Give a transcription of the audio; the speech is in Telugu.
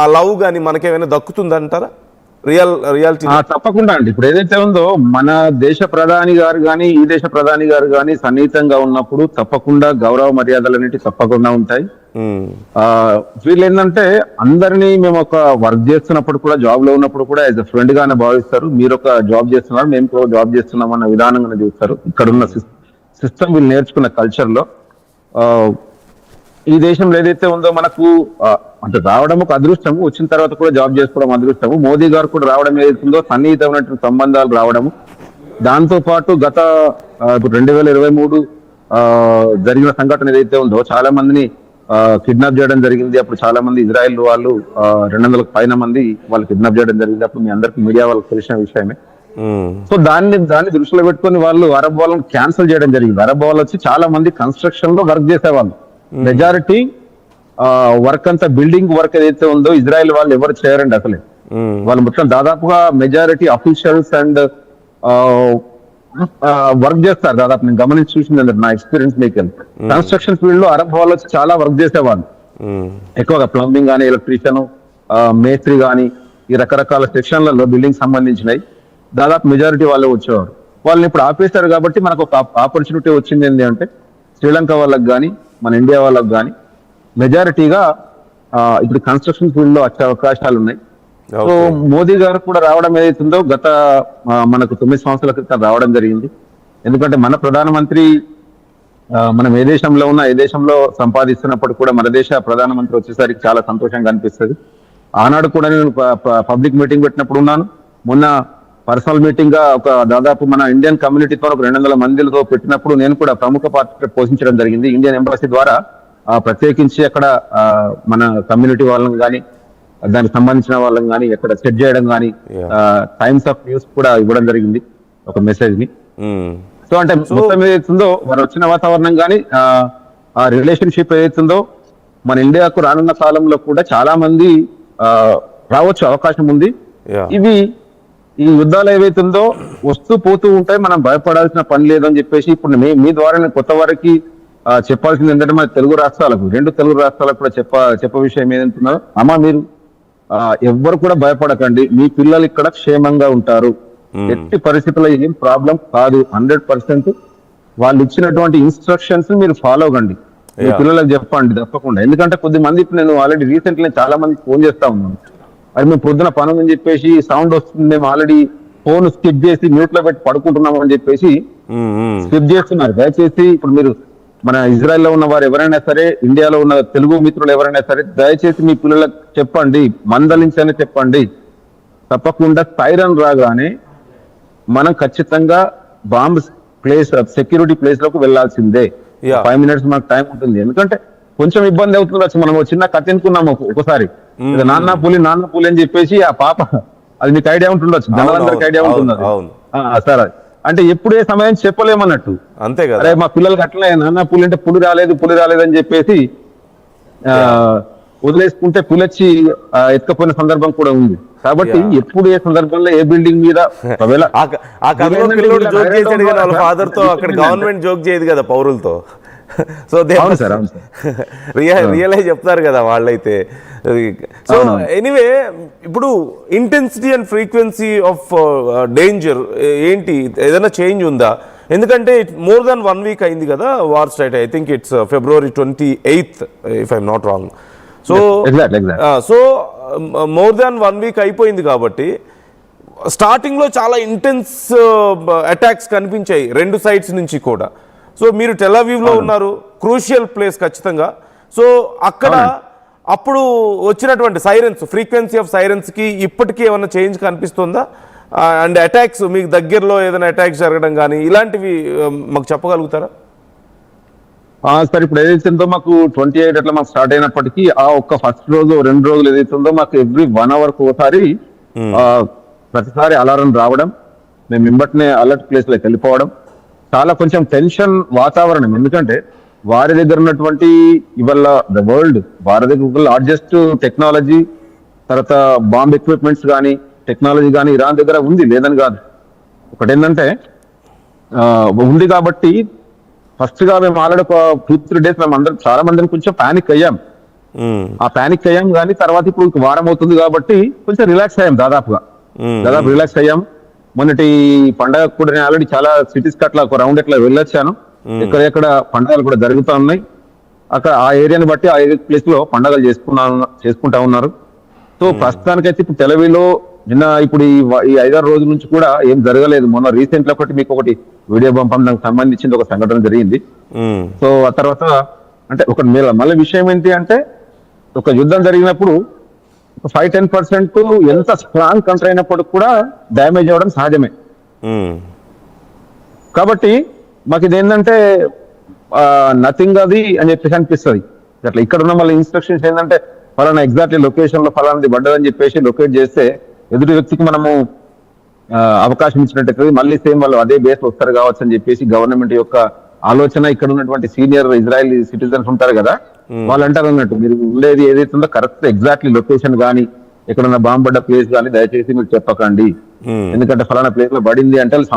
ఆ లవ్ కానీ మనకేమైనా దక్కుతుందంటారా? రియాలిటీ తప్పకుండా అండి. ఇప్పుడు ఏదైతే ఉందో మన దేశ ప్రధాని గారు కానీ ఈ దేశ ప్రధాని గారు కానీ సన్నిహితంగా ఉన్నప్పుడు తప్పకుండా గౌరవ మర్యాదలు అనేవి తప్పకుండా ఉంటాయి. వీళ్ళు ఏంటంటే అందరినీ మేము ఒక వర్క్ చేస్తున్నప్పుడు కూడా, జాబ్ లో ఉన్నప్పుడు కూడా యాజ్ అ ఫ్రెండ్ గానే భావిస్తారు. మీరు ఒక జాబ్ చేస్తున్నారు, మేము కూడా జాబ్ చేస్తున్నాం అన్న విధానంగానే చూస్తారు. ఇక్కడ ఉన్న సిస్టమ్ వీళ్ళు నేర్చుకున్న కల్చర్ లో ఈ దేశంలో ఏదైతే ఉందో మనకు అంటే రావడం ఒక అదృష్టము, వచ్చిన తర్వాత కూడా జాబ్ చేసుకోవడం అదృష్టము. మోదీ గారు కూడా రావడం ఏదైతుందో సన్నిహితమైనటువంటి సంబంధాలు రావడము, దాంతో పాటు గత 2023 జరిగిన సంఘటన ఏదైతే ఉందో చాలా మందిని కిడ్నాప్ చేయడం జరిగింది. అప్పుడు చాలా మంది ఇజ్రాయెల్ వాళ్ళు 200కు పైన మంది వాళ్ళు కిడ్నాప్ చేయడం జరిగింది. అప్పుడు మీ అందరికి మీడియా వాళ్ళకి తెలిసిన విషయమే. సో దాన్ని దృష్టిలో పెట్టుకుని వాళ్ళు అరబ్ వాళ్ళని క్యాన్సిల్ చేయడం జరిగింది. అరబ్ వాళ్ళు వచ్చి చాలా మంది కన్స్ట్రక్షన్ లో వర్క్ చేసేవాళ్ళు. మెజారిటీ వర్క్ అంతా బిల్డింగ్ వర్క్ ఏదైతే ఉందో ఇజ్రాయెల్ వాళ్ళు ఎవరు చేయరండి అసలే. వాళ్ళు మొత్తం దాదాపుగా మెజారిటీ అఫీషియల్స్ అండ్ వర్క్ చేస్తారు. దాదాపు నేను గమనించి చూసింది నా ఎక్స్పీరియన్స్ మీకు కన్స్ట్రక్షన్ ఫీల్డ్ లో అరబ్ వాళ్ళు వచ్చి చాలా వర్క్ చేసేవాళ్ళు. ఎక్కువగా ప్లంబింగ్ కానీ, ఎలక్ట్రీషియన్, మేస్త్రి కానీ ఈ రకరకాల సెక్షన్లలో బిల్డింగ్ సంబంధించినవి దాదాపు మెజారిటీ వాళ్ళే వచ్చేవారు. వాళ్ళని ఇప్పుడు ఆపేశారు కాబట్టి మనకు ఒక ఆపర్చునిటీ వచ్చింది ఏంటి అంటే శ్రీలంక వాళ్ళకి కానీ మన ఇండియా వాళ్ళకి కానీ మెజారిటీగా ఇప్పుడు కన్స్ట్రక్షన్ ఫీల్డ్ లో వచ్చే అవకాశాలు ఉన్నాయి. సో మోదీ గారు కూడా రావడం ఏదైతుందో గత మనకు 9 సంవత్సరాల క్రితం రావడం జరిగింది. ఎందుకంటే మన ప్రధానమంత్రి మనం ఏ దేశంలో ఉన్నా ఏ దేశంలో సంపాదిస్తున్నప్పుడు కూడా మన దేశ ప్రధానమంత్రి వచ్చేసరికి చాలా సంతోషంగా అనిపిస్తుంది. ఆనాడు కూడా నేను పబ్లిక్ మీటింగ్ పెట్టినప్పుడు ఉన్నాను. మొన్న పర్సనల్ మీటింగ్ గా ఒక దాదాపు మన ఇండియన్ కమ్యూనిటీతో ఒక 200 మందితో పెట్టినప్పుడు నేను కూడా ప్రముఖ పాత్ర పోషించడం జరిగింది. ఇండియన్ ఎంబసీ ద్వారా ప్రత్యేకించి అక్కడ మన కమ్యూనిటీ వాళ్ళని కానీ దానికి సంబంధించిన వాళ్ళని కానీ ఎక్కడ సెట్ చేయడం కానీ టైమ్స్ ఆఫ్ న్యూస్ కూడా ఇవ్వడం జరిగింది ఒక మెసేజ్ ని. సో అంటే మొత్తం ఏదైతుందో వారు వచ్చిన వాతావరణం కానీ ఆ రిలేషన్షిప్ ఏదైతుందో మన ఇండియాకు రానున్న కాలంలో కూడా చాలా మంది రావచ్చు, అవకాశం ఉంది. ఈ యుద్ధాలు ఏవైతుందో వస్తూ పోతూ ఉంటాయి, మనం భయపడాల్సిన పని లేదని చెప్పేసి ఇప్పుడు మీ ద్వారా నేను కొత్త వారికి చెప్పాల్సింది ఏంటంటే మన తెలుగు రాష్ట్రాలకు 2 తెలుగు రాష్ట్రాలకు కూడా చెప్ప విషయం ఏదంటున్నా, అమ్మ మీరు ఎవ్వరు కూడా భయపడకండి, మీ పిల్లలు ఇక్కడ క్షేమంగా ఉంటారు, ఎట్టి పరిస్థితుల్లో ఏం ప్రాబ్లం కాదు, 100% వాళ్ళు ఇచ్చినటువంటి ఇన్స్ట్రక్షన్స్ మీరు ఫాలో కండి, మీ పిల్లలకు చెప్పండి తప్పకుండా. ఎందుకంటే కొద్ది మంది నేను ఆల్రెడీ రీసెంట్లీ చాలా మందికి ఫోన్ చేస్తా ఉన్నాను, అది మేము పొద్దున పని ఉందని చెప్పేసి సౌండ్ వస్తుంది, మేము ఆల్రెడీ ఫోన్ స్కిప్ చేసి మ్యూట్ లో పెట్టి పడుకుంటున్నాం అని చెప్పేసి స్కిప్ చేస్తున్నారు. దయచేసి ఇప్పుడు మీరు మన ఇజ్రాయెల్లో ఉన్న వారు ఎవరైనా సరే, ఇండియాలో ఉన్న తెలుగు మిత్రులు ఎవరైనా సరే, దయచేసి మీ పిల్లలకు చెప్పండి, మందలించని చెప్పండి. తప్పకుండా సైరన్ రాగానే మనం ఖచ్చితంగా బాంబ్ ప్లేస్ సెక్యూరిటీ ప్లేస్ లోకి వెళ్లాల్సిందే. 5 minutes మనకు టైం ఉంటుంది. ఎందుకంటే కొంచెం ఇబ్బంది అవుతుంది. మనం చిన్న కథ ఎన్నుకున్నాము ఒకసారి, నాన్న పులి అని చెప్పేసి ఆ పాప, అది మీకు ఐడియా ఉంటుండొచ్చు, జనాలందరికి ఐడియా ఉంటుంది సార్. అంటే ఎప్పుడు ఏ సమయం చెప్పలేమన్నట్టు, అంతే కదా. అరే మా పిల్లలకి అట్లనే నాన్న పులి అంటే పులి రాలేదు అని చెప్పేసి వదిలేసుకుంటే పులి వచ్చి ఎత్తుకపోయిన సందర్భం కూడా ఉంది. కాబట్టి ఎప్పుడు ఏ సందర్భంలో ఏ బిల్డింగ్ మీద ఫాదర్ తో అక్కడ గవర్నమెంట్ జోక్ చేయదు కదా పౌరులతో. సో రియలైజ్ చెప్తారు కదా వాళ్ళైతే. సో ఎనీవే, ఇప్పుడు intensity and frequency of danger ఏంటి, ఏదైనా చేంజ్ ఉందా? ఎందుకంటే మోర్ దాన్ 1 week అయింది కదా war start. I think it's February 28th if I'm not wrong. So more than 1 week అయిపోయింది కాబట్టి స్టార్టింగ్ లో చాలా ఇంటెన్స్ అటాక్స్ కనిపించాయి 2 sides నుంచి కూడా. సో మీరు టెల్ అవీవ్ లో ఉన్నారు, క్రూషియల్ ప్లేస్ ఖచ్చితంగా. సో అక్కడ అప్పుడు వచ్చినటువంటి సైరన్స్, ఫ్రీక్వెన్సీ ఆఫ్ సైరన్స్ కి ఇప్పటికీ ఏమైనా చేంజ్ కనిపిస్తుందా? అండ్ అటాక్స్ మీకు దగ్గరలో ఏదైనా అటాక్స్ జరగడం కానీ ఇలాంటివి మాకు చెప్పగలుగుతారా? సార్ ఇప్పుడు ఏదైతుందో మాకు 28 అట్లా మాకు స్టార్ట్ అయినప్పటికీ ఆ ఒక్క ఫస్ట్ రోజు 2 రోజులు ఏదైతుందో మాకు ఎవ్రీ 1 hour ఒకసారి ప్రతిసారి అలారం రావడం, మేము వెంబటనే అలర్ట్ ప్లేస్ లోకి వెళ్ళిపోవడం, చాలా కొంచెం టెన్షన్ వాతావరణం. ఎందుకంటే వారి దగ్గర ఉన్నటువంటి ఇవాళ ద వరల్డ్, వారి దగ్గర లార్జెస్ట్ టెక్నాలజీ, తర్వాత బాంబ్ ఎక్విప్మెంట్స్ కానీ టెక్నాలజీ కానీ ఇరాన్ దగ్గర ఉంది, లేదని కాదు. ఒకటేంటంటే ఉంది కాబట్టి ఫస్ట్ గా మేము ఆల్రెడీ ఒక 2-3 days మేము అందరం చాలా మందిని కొంచెం పానిక్ అయ్యాం. ఆ పానిక్ అయ్యాం కానీ తర్వాత ఇప్పుడు వారం అవుతుంది కాబట్టి కొంచెం రిలాక్స్ అయ్యాం దాదాపు రిలాక్స్ అయ్యాం. మొన్నటి పండగ కూడా నేను ఆల్రెడీ చాలా సిటీస్ కి అట్లా ఒక రౌండ్ ఎట్లా వెళ్ళొచ్చాను. ఎక్కడెక్కడ పండుగలు కూడా జరుగుతూ ఉన్నాయి. అక్కడ ఆ ఏరియాని బట్టి ఆ ఏరియా ప్లేస్ లో పండుగలు చేసుకుంటా ఉన్నారు. సో ప్రస్తుతానికైతే ఇప్పుడు తెలవిలో నిన్న ఇప్పుడు ఈ 5-6 రోజుల నుంచి కూడా ఏం జరగలేదు. మొన్న రీసెంట్ లో మీకు ఒకటి వీడియో పంపం దానికి సంబంధించింది ఒక సంఘటన జరిగింది. సో ఆ తర్వాత అంటే ఒక మళ్ళీ విషయం ఏంటి అంటే ఒక యుద్ధం జరిగినప్పుడు 5-10% ఎంత స్ట్రాంగ్ కంట్రీ అయినప్పటికి కూడా డ్యామేజ్ అవ్వడం సహజమే. కాబట్టి మాకు ఇది ఏంటంటే నథింగ్ అది అని చెప్పేసి అనిపిస్తుంది. అట్లా ఇక్కడ ఉన్న మళ్ళీ ఇన్స్ట్రక్షన్స్ ఏంటంటే ఫలానా ఎగ్జాక్ట్లీ లొకేషన్ లో ఫలానాది పడ్డదని చెప్పేసి లొకేట్ చేస్తే ఎదుటి వ్యక్తికి మనము అవకాశం ఇచ్చినట్టు మళ్ళీ సేమ్ వాళ్ళు అదే బేస్ వస్తారు కావచ్చు అని చెప్పేసి గవర్నమెంట్ యొక్క ఆలోచన. ఇక్కడ ఉన్నటువంటి సీనియర్ ఇజ్రాయెల్ సిటిజన్స్ ఉంటారు కదా, వాళ్ళు అంటారు అన్నట్టు మీరు ఉండేది ఏదైతే ఉందో కరెక్ట్ ఎగ్జాక్ట్లీ లొకేషన్ కానీ ఎక్కడన్నా బాంబు పడ్డ ప్లేస్ కానీ దయచేసి మీరు చెప్పకండి, ఎందుకంటే ఫలానా ప్లేస్ లో పడింది అంటే